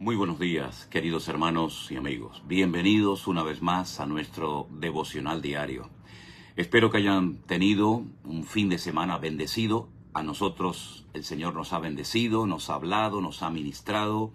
Muy buenos días, queridos hermanos y amigos. Bienvenidos una vez más a nuestro devocional diario. Espero que hayan tenido un fin de semana bendecido. A nosotros el Señor nos ha bendecido, nos ha hablado, nos ha ministrado.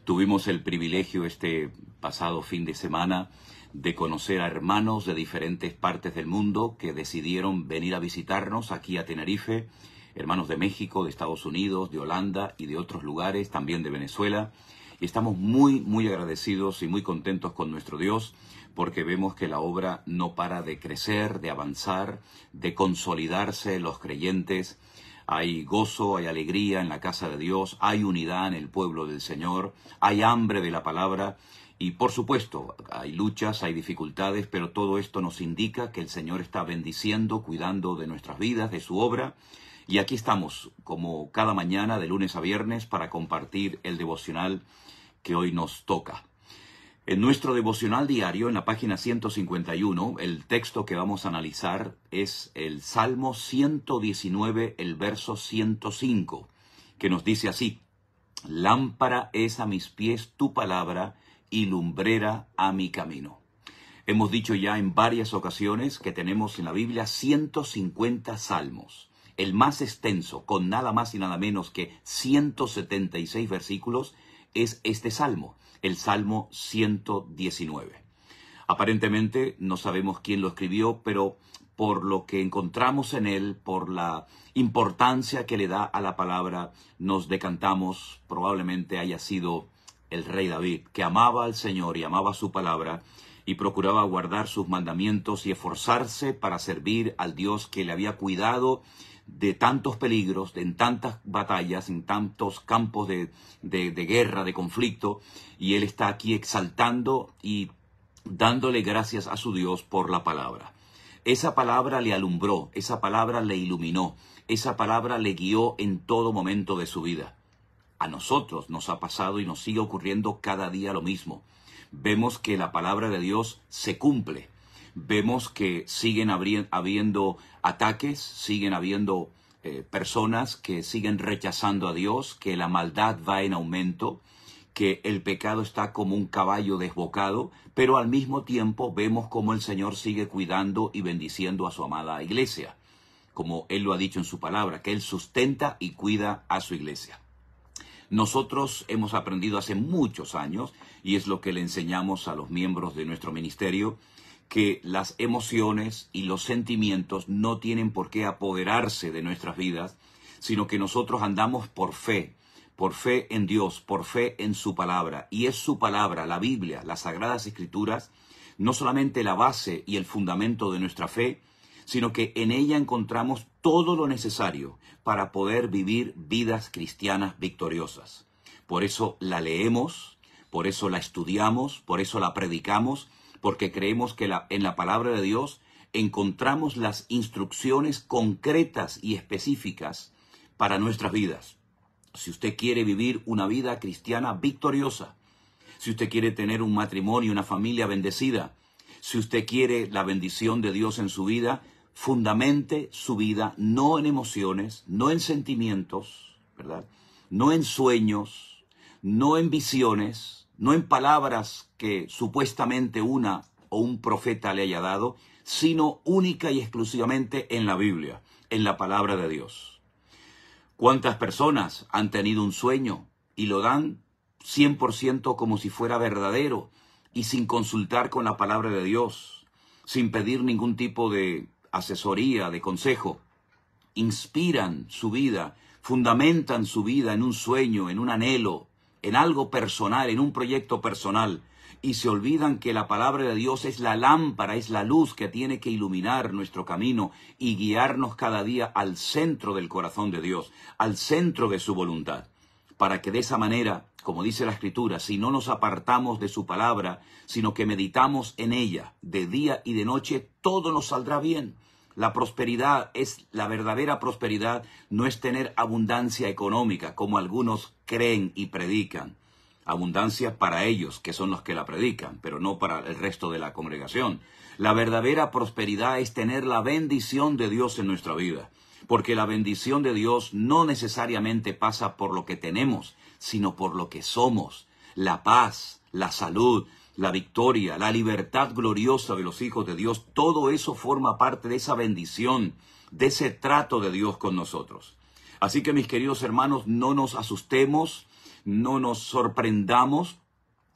Tuvimos el privilegio este pasado fin de semana de conocer a hermanos de diferentes partes del mundo que decidieron venir a visitarnos aquí a Tenerife. Hermanos de México, de Estados Unidos, de Holanda y de otros lugares, también de Venezuela. Y estamos muy agradecidos y muy contentos con nuestro Dios porque vemos que la obra no para de crecer, de avanzar, de consolidarse en los creyentes. Hay gozo, hay alegría en la casa de Dios, hay unidad en el pueblo del Señor, hay hambre de la palabra y por supuesto hay luchas, hay dificultades, pero todo esto nos indica que el Señor está bendiciendo, cuidando de nuestras vidas, de su obra. Y aquí estamos, como cada mañana, de lunes a viernes, para compartir el devocional que hoy nos toca. En nuestro devocional diario, en la página 151, el texto que vamos a analizar es el Salmo 119, el verso 105, que nos dice así: Lámpara es a mis pies tu palabra y lumbrera a mi camino. Hemos dicho ya en varias ocasiones que tenemos en la Biblia 150 salmos. El más extenso, con nada más y nada menos que 176 versículos, es este salmo, el Salmo 119. Aparentemente no sabemos quién lo escribió, pero por lo que encontramos en él, por la importancia que le da a la palabra, nos decantamos, probablemente haya sido el rey David, que amaba al Señor y amaba su palabra, y procuraba guardar sus mandamientos y esforzarse para servir al Dios que le había cuidado de tantos peligros, en tantas batallas, en tantos campos de guerra, de conflicto, y él está aquí exaltando y dándole gracias a su Dios por la palabra. Esa palabra le alumbró, esa palabra le iluminó, esa palabra le guió en todo momento de su vida. A nosotros nos ha pasado y nos sigue ocurriendo cada día lo mismo. Vemos que la palabra de Dios se cumple. Vemos que siguen habiendo ataques, siguen habiendo personas que siguen rechazando a Dios, que la maldad va en aumento, que el pecado está como un caballo desbocado, pero al mismo tiempo vemos cómo el Señor sigue cuidando y bendiciendo a su amada iglesia, como Él lo ha dicho en su palabra, que Él sustenta y cuida a su iglesia. Nosotros hemos aprendido hace muchos años, y es lo que le enseñamos a los miembros de nuestro ministerio, que las emociones y los sentimientos no tienen por qué apoderarse de nuestras vidas, sino que nosotros andamos por fe en Dios, por fe en su palabra. Y es su palabra, la Biblia, las Sagradas Escrituras, no solamente la base y el fundamento de nuestra fe, sino que en ella encontramos todo lo necesario para poder vivir vidas cristianas victoriosas. Por eso la leemos, por eso la estudiamos, por eso la predicamos, porque creemos que en la palabra de Dios encontramos las instrucciones concretas y específicas para nuestras vidas. Si usted quiere vivir una vida cristiana victoriosa, si usted quiere tener un matrimonio y una familia bendecida, si usted quiere la bendición de Dios en su vida, fundamente su vida no en emociones, no en sentimientos, ¿verdad? No en sueños, no en visiones, no en palabras que supuestamente una o un profeta le haya dado, sino única y exclusivamente en la Biblia, en la palabra de Dios. ¿Cuántas personas han tenido un sueño y lo dan 100% como si fuera verdadero y sin consultar con la palabra de Dios, sin pedir ningún tipo de asesoría, de consejo? Inspiran su vida, fundamentan su vida en un sueño, en un anhelo, en algo personal, en un proyecto personal, y se olvidan que la palabra de Dios es la lámpara, es la luz que tiene que iluminar nuestro camino y guiarnos cada día al centro del corazón de Dios, al centro de su voluntad, para que de esa manera, como dice la Escritura, si no nos apartamos de su palabra, sino que meditamos en ella de día y de noche, todo nos saldrá bien. La prosperidad la verdadera prosperidad, no es tener abundancia económica, como algunos creen y predican. Abundancia para ellos, que son los que la predican, pero no para el resto de la congregación. La verdadera prosperidad es tener la bendición de Dios en nuestra vida, porque la bendición de Dios no necesariamente pasa por lo que tenemos, sino por lo que somos. la paz, la salud, la victoria, la libertad gloriosa de los hijos de Dios, todo eso forma parte de esa bendición, de ese trato de Dios con nosotros. Así que mis queridos hermanos, no nos asustemos, no nos sorprendamos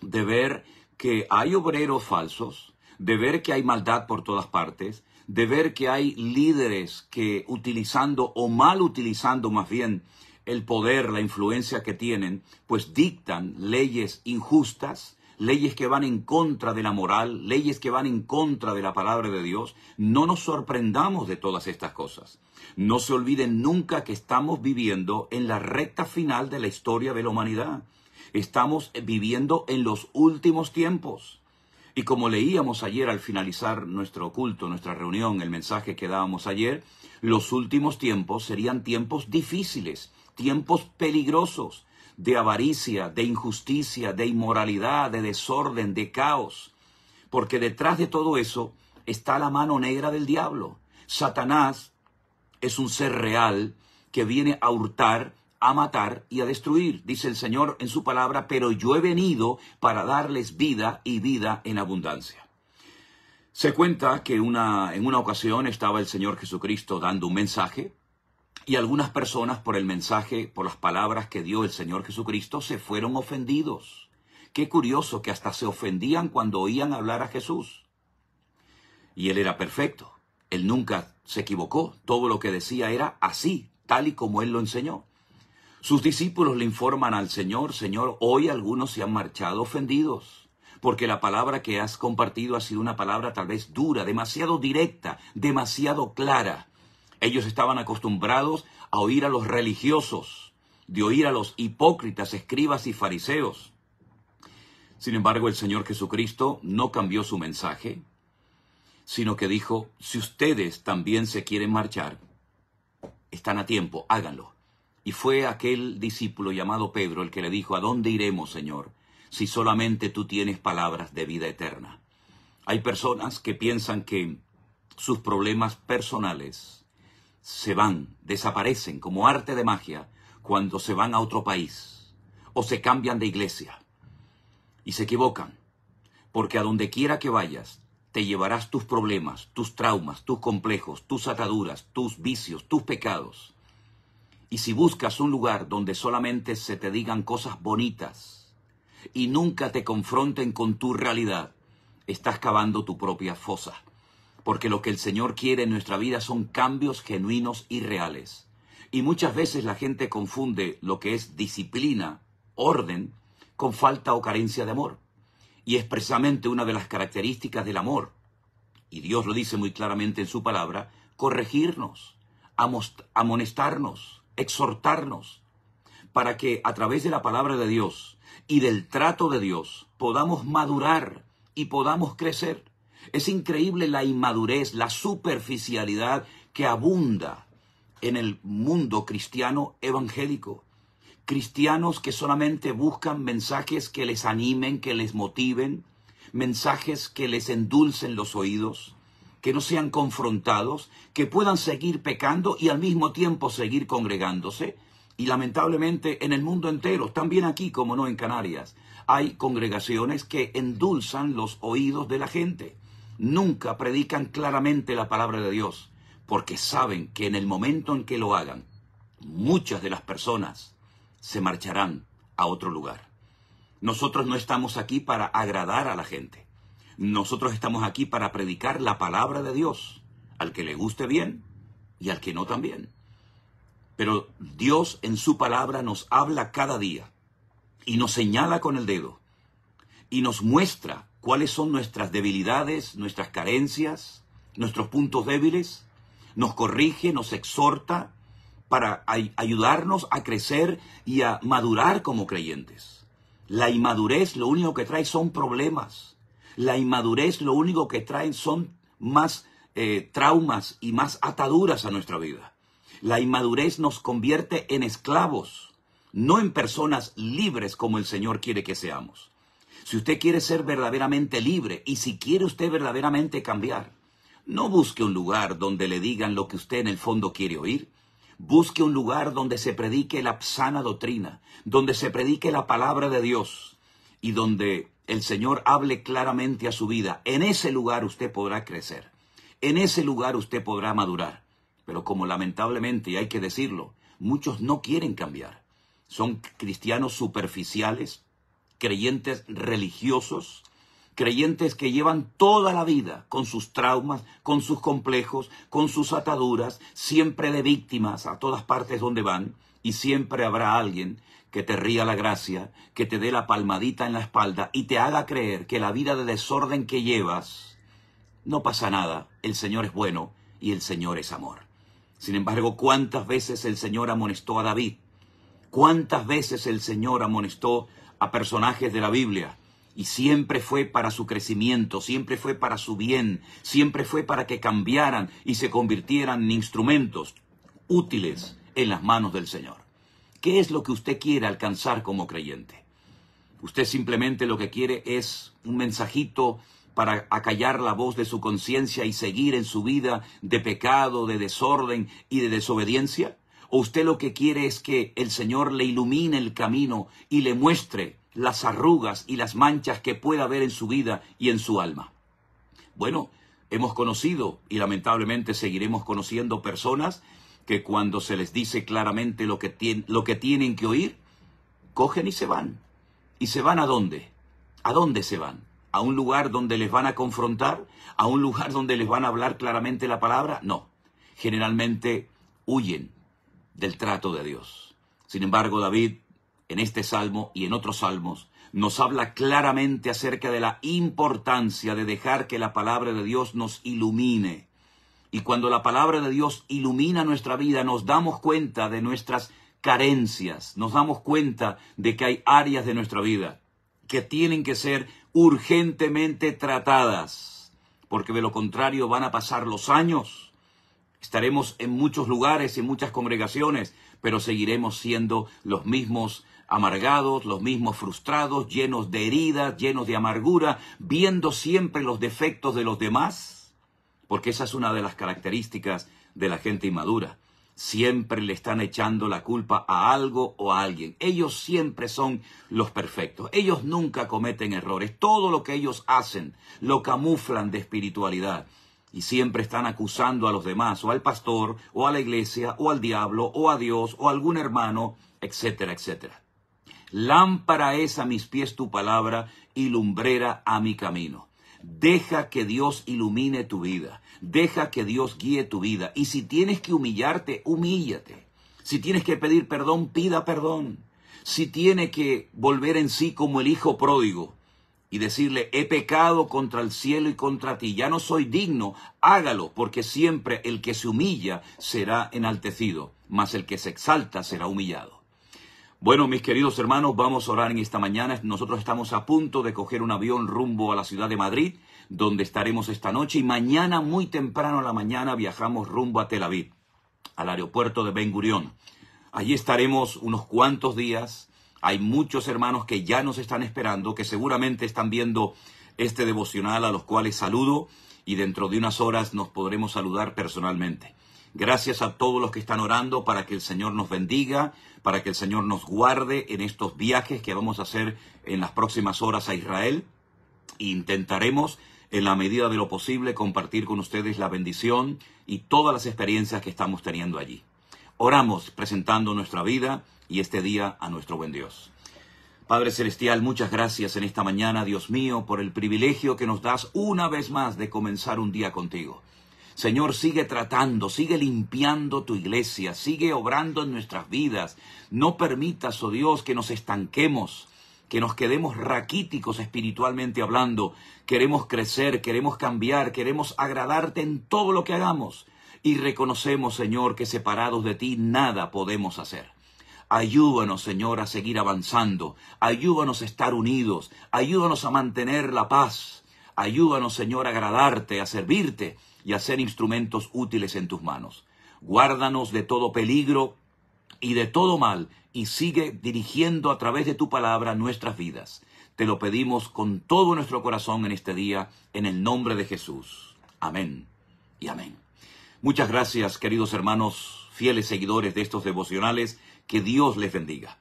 de ver que hay obreros falsos, de ver que hay maldad por todas partes, de ver que hay líderes que utilizando o mal utilizando más bien el poder, la influencia que tienen, pues dictan leyes injustas, leyes que van en contra de la moral, leyes que van en contra de la palabra de Dios. No nos sorprendamos de todas estas cosas. No se olviden nunca que estamos viviendo en la recta final de la historia de la humanidad. Estamos viviendo en los últimos tiempos. Y como leíamos ayer al finalizar nuestro culto, nuestra reunión, el mensaje que dábamos ayer, los últimos tiempos serían tiempos difíciles, tiempos peligrosos, de avaricia, de injusticia, de inmoralidad, de desorden, de caos. Porque detrás de todo eso está la mano negra del diablo. Satanás es un ser real que viene a hurtar, a matar y a destruir. Dice el Señor en su palabra, pero yo he venido para darles vida y vida en abundancia. Se cuenta que en una ocasión estaba el Señor Jesucristo dando un mensaje y algunas personas por el mensaje, por las palabras que dio el Señor Jesucristo, se fueron ofendidos. Qué curioso que hasta se ofendían cuando oían hablar a Jesús. Y Él era perfecto. Él nunca se equivocó. Todo lo que decía era así, tal y como Él lo enseñó. Sus discípulos le informan al Señor, Señor, hoy algunos se han marchado ofendidos, porque la palabra que has compartido ha sido una palabra tal vez dura, demasiado directa, demasiado clara. Ellos estaban acostumbrados a oír a los religiosos, de oír a los hipócritas, escribas y fariseos. Sin embargo, el Señor Jesucristo no cambió su mensaje, sino que dijo, si ustedes también se quieren marchar, están a tiempo, háganlo. Y fue aquel discípulo llamado Pedro el que le dijo, ¿a dónde iremos, Señor, si solamente tú tienes palabras de vida eterna? Hay personas que piensan que sus problemas personales se van, desaparecen como arte de magia cuando se van a otro país o se cambian de iglesia. Y se equivocan, porque a donde quiera que vayas, te llevarás tus problemas, tus traumas, tus complejos, tus ataduras, tus vicios, tus pecados. Y si buscas un lugar donde solamente se te digan cosas bonitas y nunca te confronten con tu realidad, estás cavando tu propia fosa. Porque lo que el Señor quiere en nuestra vida son cambios genuinos y reales. Y muchas veces la gente confunde lo que es disciplina, orden, con falta o carencia de amor. Y es precisamente una de las características del amor, y Dios lo dice muy claramente en su palabra, corregirnos, amonestarnos, exhortarnos, para que a través de la palabra de Dios y del trato de Dios podamos madurar y podamos crecer. Es increíble la inmadurez, la superficialidad que abunda en el mundo cristiano evangélico. Cristianos que solamente buscan mensajes que les animen, que les motiven, mensajes que les endulcen los oídos, que no sean confrontados, que puedan seguir pecando y al mismo tiempo seguir congregándose. Y lamentablemente en el mundo entero, también aquí como no en Canarias, hay congregaciones que endulzan los oídos de la gente. Nunca predican claramente la palabra de Dios, porque saben que en el momento en que lo hagan, muchas de las personas se marcharán a otro lugar. Nosotros no estamos aquí para agradar a la gente. Nosotros estamos aquí para predicar la palabra de Dios, al que le guste bien y al que no también. Pero Dios en su palabra nos habla cada día y nos señala con el dedo y nos muestra cuáles son nuestras debilidades, nuestras carencias, nuestros puntos débiles. Nos corrige, nos exhorta para ayudarnos a crecer y a madurar como creyentes. La inmadurez lo único que trae son problemas. La inmadurez lo único que trae son más traumas y más ataduras a nuestra vida. La inmadurez nos convierte en esclavos, no en personas libres como el Señor quiere que seamos. Si usted quiere ser verdaderamente libre y si quiere usted verdaderamente cambiar, no busque un lugar donde le digan lo que usted en el fondo quiere oír. Busque un lugar donde se predique la sana doctrina, donde se predique la palabra de Dios. y donde el Señor hable claramente a su vida, en ese lugar usted podrá crecer. En ese lugar usted podrá madurar. Pero como lamentablemente, y hay que decirlo, muchos no quieren cambiar. Son cristianos superficiales, creyentes religiosos, creyentes que llevan toda la vida con sus traumas, con sus complejos, con sus ataduras, siempre de víctimas a todas partes donde van, y siempre habrá alguien que te ría la gracia, que te dé la palmadita en la espalda y te haga creer que la vida de desorden que llevas, no pasa nada, el Señor es bueno y el Señor es amor. Sin embargo, ¿cuántas veces el Señor amonestó a David? ¿Cuántas veces el Señor amonestó a personajes de la Biblia? Y siempre fue para su crecimiento, siempre fue para su bien, siempre fue para que cambiaran y se convirtieran en instrumentos útiles en las manos del Señor. ¿Qué es lo que usted quiere alcanzar como creyente? Usted simplemente lo que quiere es un mensajito para acallar la voz de su conciencia y seguir en su vida de pecado, de desorden y de desobediencia. ¿O usted lo que quiere es que el Señor le ilumine el camino y le muestre las arrugas y las manchas que pueda haber en su vida y en su alma? Bueno, hemos conocido y lamentablemente seguiremos conociendo personas que cuando se les dice claramente lo que tienen que oír, cogen y se van. ¿Y se van a dónde? ¿A dónde se van? ¿A un lugar donde les van a confrontar? ¿A un lugar donde les van a hablar claramente la palabra? No. Generalmente huyen del trato de Dios. Sin embargo, David, en este salmo y en otros salmos, nos habla claramente acerca de la importancia de dejar que la palabra de Dios nos ilumine. Y cuando la palabra de Dios ilumina nuestra vida, nos damos cuenta de nuestras carencias, nos damos cuenta de que hay áreas de nuestra vida que tienen que ser urgentemente tratadas, porque de lo contrario van a pasar los años, estaremos en muchos lugares, en muchas congregaciones, pero seguiremos siendo los mismos amargados, los mismos frustrados, llenos de heridas, llenos de amargura, viendo siempre los defectos de los demás, porque esa es una de las características de la gente inmadura. Siempre le están echando la culpa a algo o a alguien. Ellos siempre son los perfectos. Ellos nunca cometen errores. Todo lo que ellos hacen lo camuflan de espiritualidad. Y siempre están acusando a los demás, o al pastor, o a la iglesia, o al diablo, o a Dios, o a algún hermano, etcétera, etcétera. Lámpara es a mis pies tu palabra y lumbrera a mi camino. Deja que Dios ilumine tu vida. Deja que Dios guíe tu vida. Y si tienes que humillarte, humíllate. Si tienes que pedir perdón, pida perdón. Si tiene que volver en sí como el hijo pródigo y decirle, he pecado contra el cielo y contra ti, ya no soy digno, hágalo, porque siempre el que se humilla será enaltecido, mas el que se exalta será humillado. Bueno, mis queridos hermanos, vamos a orar en esta mañana. Nosotros estamos a punto de coger un avión rumbo a la ciudad de Madrid, donde estaremos esta noche, y mañana, muy temprano a la mañana, viajamos rumbo a Tel Aviv, al aeropuerto de Ben Gurión. Allí estaremos unos cuantos días. Hay muchos hermanos que ya nos están esperando, que seguramente están viendo este devocional, a los cuales saludo, y dentro de unas horas nos podremos saludar personalmente. Gracias a todos los que están orando para que el Señor nos bendiga, para que el Señor nos guarde en estos viajes que vamos a hacer en las próximas horas a Israel. Intentaremos, en la medida de lo posible, compartir con ustedes la bendición y todas las experiencias que estamos teniendo allí. Oramos presentando nuestra vida y este día a nuestro buen Dios. Padre Celestial, muchas gracias en esta mañana, Dios mío, por el privilegio que nos das una vez más de comenzar un día contigo. Señor, sigue tratando, sigue limpiando tu iglesia, sigue obrando en nuestras vidas. No permitas, oh Dios, que nos estanquemos, que nos quedemos raquíticos espiritualmente hablando. Queremos crecer, queremos cambiar, queremos agradarte en todo lo que hagamos. Y reconocemos, Señor, que separados de ti nada podemos hacer. Ayúdanos, Señor, a seguir avanzando. Ayúdanos a estar unidos. Ayúdanos a mantener la paz. Ayúdanos, Señor, a agradarte, a servirte y a ser instrumentos útiles en tus manos. Guárdanos de todo peligro y de todo mal, y sigue dirigiendo a través de tu palabra nuestras vidas. Te lo pedimos con todo nuestro corazón en este día, en el nombre de Jesús. Amén y amén. Muchas gracias, queridos hermanos, fieles seguidores de estos devocionales. Que Dios les bendiga.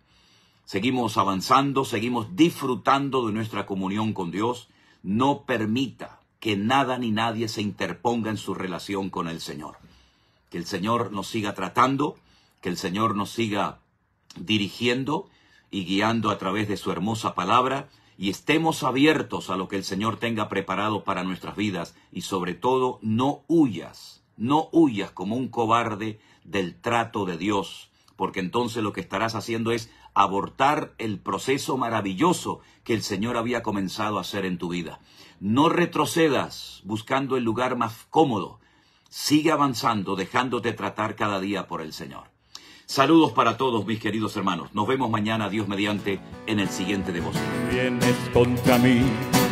seguimos avanzando, seguimos disfrutando de nuestra comunión con Dios. No permita que nada ni nadie se interponga en su relación con el Señor. Que el Señor nos siga tratando, que el Señor nos siga dirigiendo y guiando a través de su hermosa palabra, y estemos abiertos a lo que el Señor tenga preparado para nuestras vidas, y sobre todo no huyas como un cobarde del trato de Dios, porque entonces lo que estarás haciendo es abortar el proceso maravilloso que el Señor había comenzado a hacer en tu vida. No retrocedas buscando el lugar más cómodo, sigue avanzando, dejándote tratar cada día por el Señor. Saludos para todos, mis queridos hermanos. Nos vemos mañana, Dios mediante, en el siguiente devoción. Vienes contra mí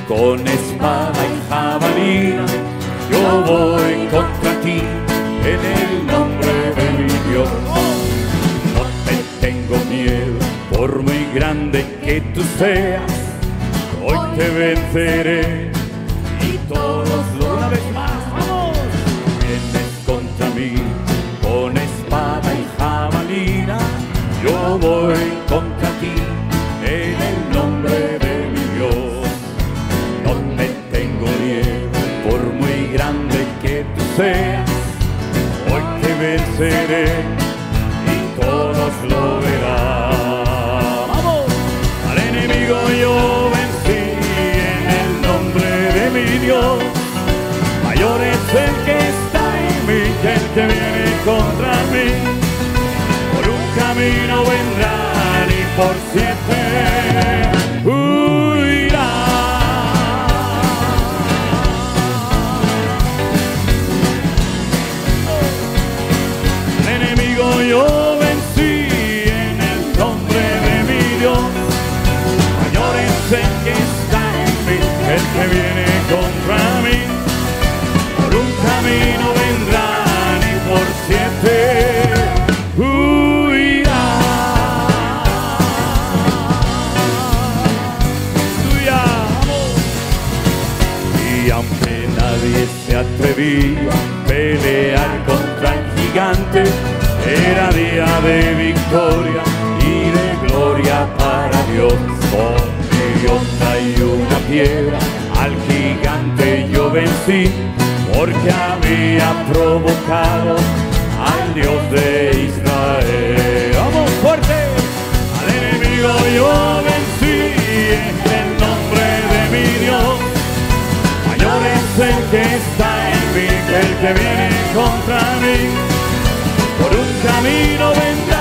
con espada y jabalina, yo voy contra ti en el nombre de mi Dios. No te tengo miedo, por muy grande que tú seas, hoy te venceré y todos una vez más, vamos. Vienes contra mí con espada y jabalina, yo voy contra ti en el nombre de mi Dios. No te tengo miedo, por muy grande que tú seas, hoy te venceré y todos lo verán. ¡Vamos! Al enemigo yo vencí en el nombre de mi Dios. Mayor es el que está en mí que el que viene contra mí. Por un camino vendrán y por 7 huirán. El enemigo yo vencí en el nombre de mi Dios. Mayor es el que está en mí que el que viene contra mí. Por un camino vendrán y por 7 huirán. Y aunque nadie se atrevía a pelear contra el gigante, era día de victoria y de gloria para Dios. Con mi Dios y una piedra al gigante yo vencí, porque había provocado al Dios de Israel. ¡Vamos fuerte! Al enemigo yo vencí en el nombre de mi Dios. Mayor es el que está en mí que el que viene contra mí. Por un camino vendrá